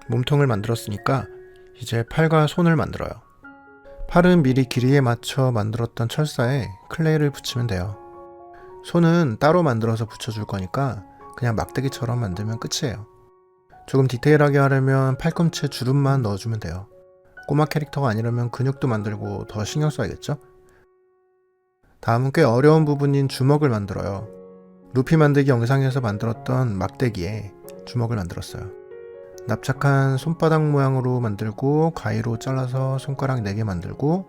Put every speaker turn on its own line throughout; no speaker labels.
몸통을 만들었으니까 이제 팔과 손을 만들어요. 팔은 미리 길이에 맞춰 만들었던 철사에 클레이를 붙이면 돼요. 손은 따로 만들어서 붙여줄 거니까 그냥 막대기처럼 만들면 끝이에요. 조금 디테일하게 하려면 팔꿈치에 주름만 넣어주면 돼요. 꼬마 캐릭터가 아니라면 근육도 만들고 더 신경 써야겠죠? 다음은 꽤 어려운 부분인 주먹을 만들어요. 루피 만들기 영상에서 만들었던 막대기에 주먹을 만들었어요. 납작한 손바닥 모양으로 만들고 가위로 잘라서 손가락 4개 만들고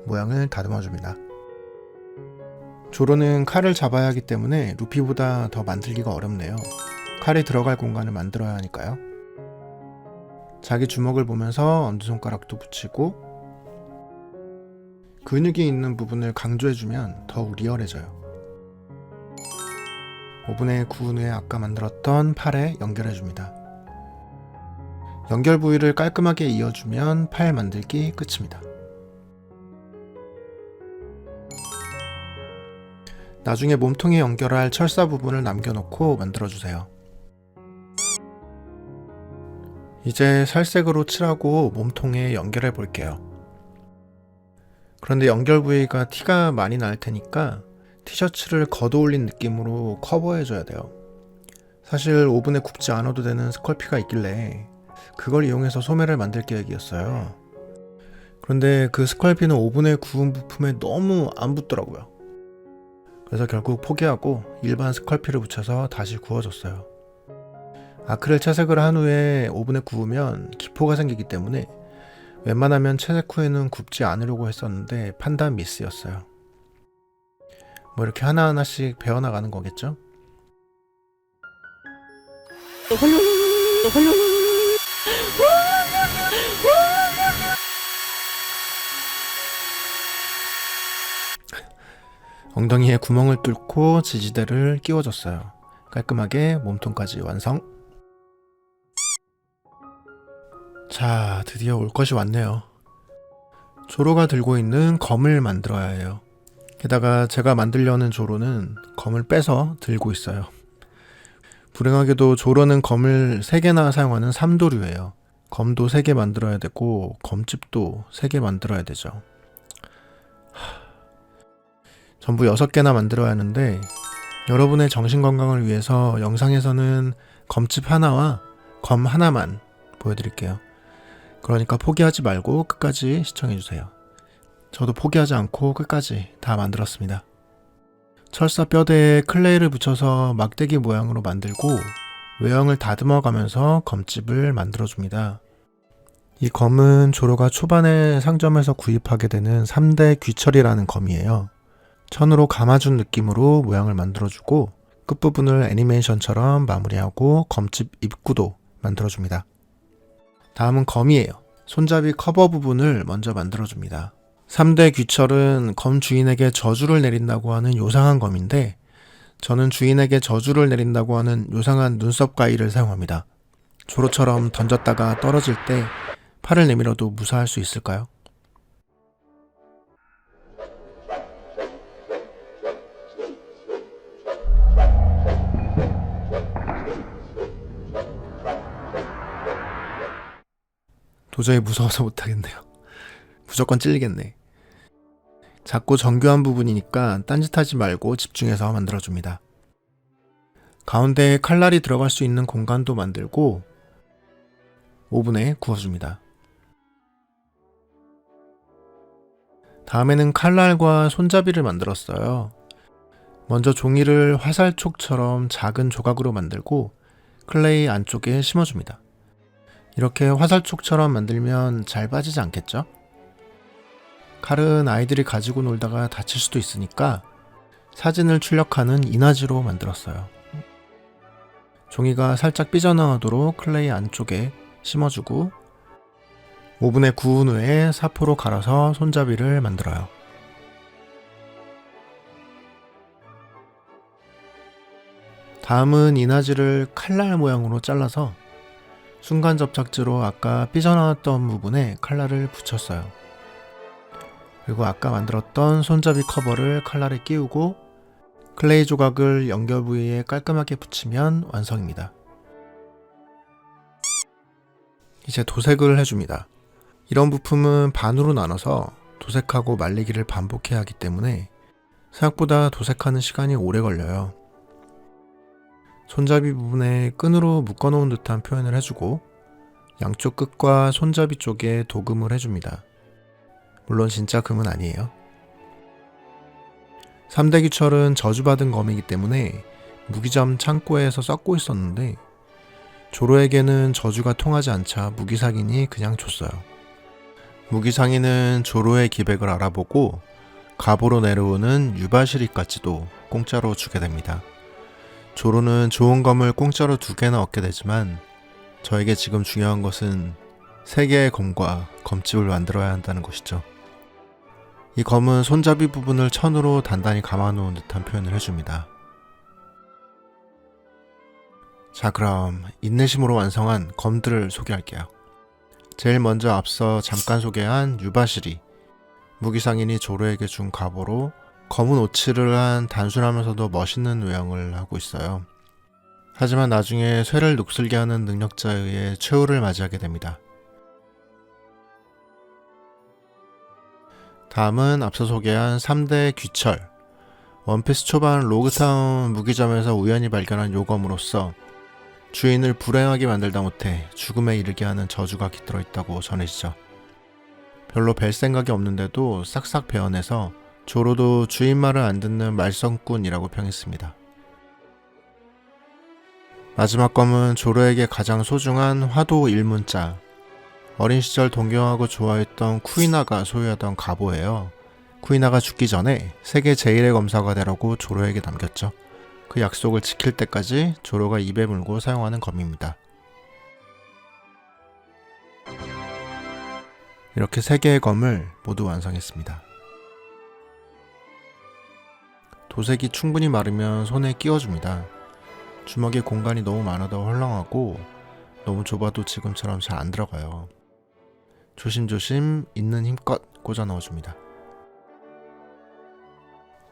모양을 다듬어 줍니다. 조로는 칼을 잡아야 하기 때문에 루피보다 더 만들기가 어렵네요. 칼이 들어갈 공간을 만들어야 하니까요. 자기 주먹을 보면서 엄지손가락도 붙이고 근육이 있는 부분을 강조해주면 더욱 리얼해져요. 오븐에 구운 후에 아까 만들었던 팔에 연결해줍니다. 연결 부위를 깔끔하게 이어주면 팔 만들기 끝입니다. 나중에 몸통에 연결할 철사 부분을 남겨놓고 만들어주세요. 이제 살색으로 칠하고 몸통에 연결해 볼게요. 그런데 연결 부위가 티가 많이 날 테니까 티셔츠를 걷어올린 느낌으로 커버해줘야 돼요. 사실 오븐에 굽지 않아도 되는 스컬피가 있길래 그걸 이용해서 소매를 만들 계획이었어요. 그런데 그 스컬피는 오븐에 구운 부품에 너무 안 붙더라고요. 그래서 결국 포기하고 일반 스컬피를 붙여서 다시 구워줬어요. 아크릴 채색을 한 후에 오븐에 구우면 기포가 생기기 때문에 웬만하면 채색 후에는 굽지 않으려고 했었는데 판단 미스였어요. 뭐 이렇게 하나하나씩 배워나가는 거겠죠? 엉덩이에 구멍을 뚫고 지지대를 끼워줬어요. 깔끔하게 몸통까지 완성. 자, 드디어 올 것이 왔네요. 조로가 들고 있는 검을 만들어야 해요. 게다가 제가 만들려는 조로는 검을 빼서 들고 있어요. 불행하게도 조로는 검을 3개나 사용하는 삼도류예요. 검도 3개 만들어야 되고 검집도 3개 만들어야 되죠. 전부 6개나 만들어야 하는데 여러분의 정신건강을 위해서 영상에서는 검집 하나와 검 하나만 보여드릴게요. 그러니까 포기하지 말고 끝까지 시청해주세요. 저도 포기하지 않고 끝까지 다 만들었습니다. 철사 뼈대에 클레이를 붙여서 막대기 모양으로 만들고 외형을 다듬어 가면서 검집을 만들어줍니다. 이 검은 조로가 초반에 상점에서 구입하게 되는 3대 귀철이라는 검이에요. 천으로 감아준 느낌으로 모양을 만들어주고 끝부분을 애니메이션처럼 마무리하고 검집 입구도 만들어줍니다. 다음은 검이에요. 손잡이 커버 부분을 먼저 만들어줍니다. 3대 귀철은 검 주인에게 저주를 내린다고 하는 요상한 검인데 저는 주인에게 저주를 내린다고 하는 요상한 눈썹 가위를 사용합니다. 조로처럼 던졌다가 떨어질 때 팔을 내밀어도 무사할 수 있을까요? 도저히 무서워서 못하겠네요. 무조건 찔리겠네. 작고 정교한 부분이니까 딴짓하지 말고 집중해서 만들어줍니다. 가운데에 칼날이 들어갈 수 있는 공간도 만들고 오븐에 구워줍니다. 다음에는 칼날과 손잡이를 만들었어요. 먼저 종이를 화살촉처럼 작은 조각으로 만들고 클레이 안쪽에 심어줍니다. 이렇게 화살촉처럼 만들면 잘 빠지지 않겠죠? 칼은 아이들이 가지고 놀다가 다칠 수도 있으니까 사진을 출력하는 인화지로 만들었어요. 종이가 살짝 삐져나오도록 클레이 안쪽에 심어주고 오븐에 구운 후에 사포로 갈아서 손잡이를 만들어요. 다음은 인화지를 칼날 모양으로 잘라서 순간 접착제로 아까 삐져나왔던 부분에 칼날을 붙였어요. 그리고 아까 만들었던 손잡이 커버를 칼날에 끼우고 클레이 조각을 연결 부위에 깔끔하게 붙이면 완성입니다. 이제 도색을 해줍니다. 이런 부품은 반으로 나눠서 도색하고 말리기를 반복해야 하기 때문에 생각보다 도색하는 시간이 오래 걸려요. 손잡이 부분에 끈으로 묶어놓은 듯한 표현을 해주고 양쪽 끝과 손잡이 쪽에 도금을 해줍니다. 물론 진짜 금은 아니에요. 3대 귀철은 저주받은 검이기 때문에 무기점 창고에서 썩고 있었는데 조로에게는 저주가 통하지 않자 무기상인이 그냥 줬어요. 무기상인은 조로의 기백을 알아보고 갑오로 내려오는 유바시리까지도 공짜로 주게 됩니다. 조로는 좋은 검을 공짜로 2개나 얻게 되지만 저에게 지금 중요한 것은 3개의 검과 검집을 만들어야 한다는 것이죠. 이 검은 손잡이 부분을 천으로 단단히 감아놓은 듯한 표현을 해줍니다. 자, 그럼 인내심으로 완성한 검들을 소개할게요. 제일 먼저 앞서 잠깐 소개한 유바시리. 무기상인이 조로에게 준 갑오로 검은 오치를 한 단순하면서도 멋있는 외형을 하고 있어요. 하지만 나중에 쇠를 녹슬게 하는 능력자에 의해 최후를 맞이하게 됩니다. 다음은 앞서 소개한 3대 귀철. 원피스 초반 로그타운 무기점에서 우연히 발견한 요검으로써 주인을 불행하게 만들다 못해 죽음에 이르게 하는 저주가 깃들어 있다고 전해지죠. 별로 뵐 생각이 없는데도 싹싹 베어내서 조로도 주인 말을 안 듣는 말썽꾼이라고 평했습니다. 마지막 검은 조로에게 가장 소중한 화도 일문자. 어린 시절 동경하고 좋아했던 쿠이나가 소유하던 갑오예요. 쿠이나가 죽기 전에 세계 제1의 검사가 되라고 조로에게 남겼죠. 그 약속을 지킬 때까지 조로가 입에 물고 사용하는 검입니다. 이렇게 3개의 검을 모두 완성했습니다. 도색이 충분히 마르면 손에 끼워줍니다. 주먹에 공간이 너무 많아도 헐렁하고 너무 좁아도 지금처럼 잘 안 들어가요. 조심조심 있는 힘껏 꽂아 넣어줍니다.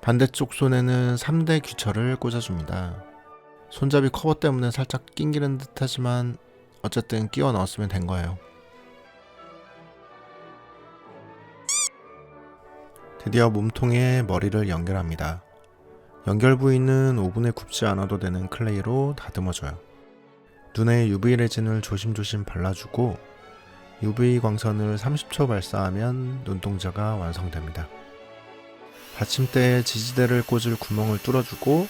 반대쪽 손에는 3대 귀철을 꽂아줍니다. 손잡이 커버 때문에 살짝 낑기는 듯 하지만 어쨌든 끼워 넣었으면 된 거예요. 드디어 몸통에 머리를 연결합니다. 연결 부위는 오븐에 굽지 않아도 되는 클레이로 다듬어줘요. 눈에 UV 레진을 조심조심 발라주고 UV 광선을 30초 발사하면 눈동자가 완성됩니다. 받침대에 지지대를 꽂을 구멍을 뚫어주고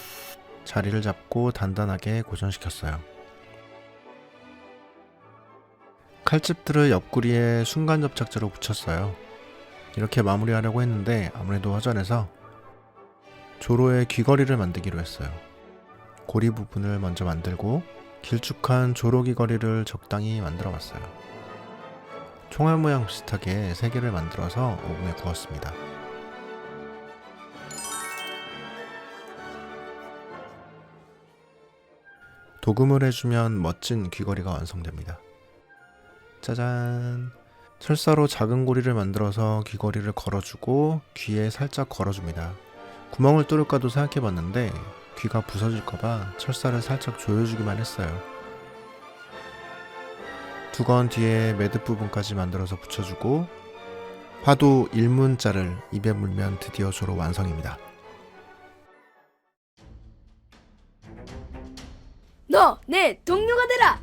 자리를 잡고 단단하게 고정시켰어요. 칼집들을 옆구리에 순간 접착제로 붙였어요. 이렇게 마무리하려고 했는데 아무래도 허전해서 조로의 귀걸이를 만들기로 했어요. 고리 부분을 먼저 만들고 길쭉한 조로 귀걸이를 적당히 만들어 봤어요. 총알 모양 비슷하게 3개를 만들어서 오븐에 구웠습니다. 도금을 해주면 멋진 귀걸이가 완성됩니다. 짜잔! 철사로 작은 고리를 만들어서 귀걸이를 걸어주고 귀에 살짝 걸어줍니다. 구멍을 뚫을까도 생각해봤는데 귀가 부서질까봐 철사를 살짝 조여주기만 했어요. 두건 뒤에 매듭 부분까지 만들어서 붙여주고 화도 일문자를 입에 물면 드디어 조로 완성입니다.
너 내 동료가 되라.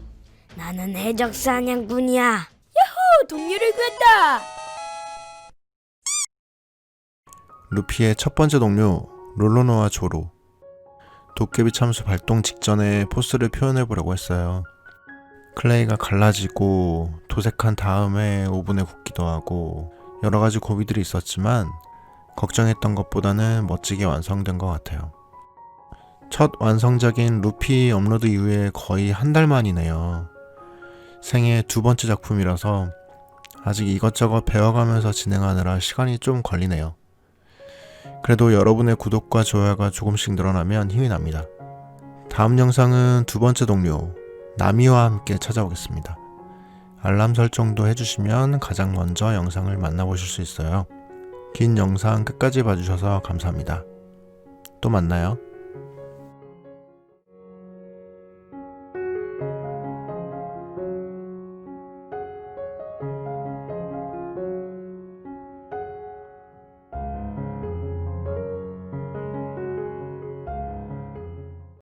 나는 해적 사냥꾼이야.
동료를 구했다.
루피의 첫 번째 동료 롤로노와 조로. 도깨비 참수 발동 직전에 포스를 표현해보려고 했어요. 클레이가 갈라지고 도색한 다음에 오븐에 굽기도 하고 여러가지 고비들이 있었지만 걱정했던 것보다는 멋지게 완성된 것 같아요. 첫 완성작인 루피 업로드 이후에 거의 한 달 만이네요. 생애 2번째 작품이라서 아직 이것저것 배워가면서 진행하느라 시간이 좀 걸리네요. 그래도 여러분의 구독과 좋아요가 조금씩 늘어나면 힘이 납니다. 다음 영상은 2번째 동료 나미와 함께 찾아오겠습니다. 알람 설정도 해주시면 가장 먼저 영상을 만나보실 수 있어요. 긴 영상 끝까지 봐주셔서 감사합니다. 또 만나요.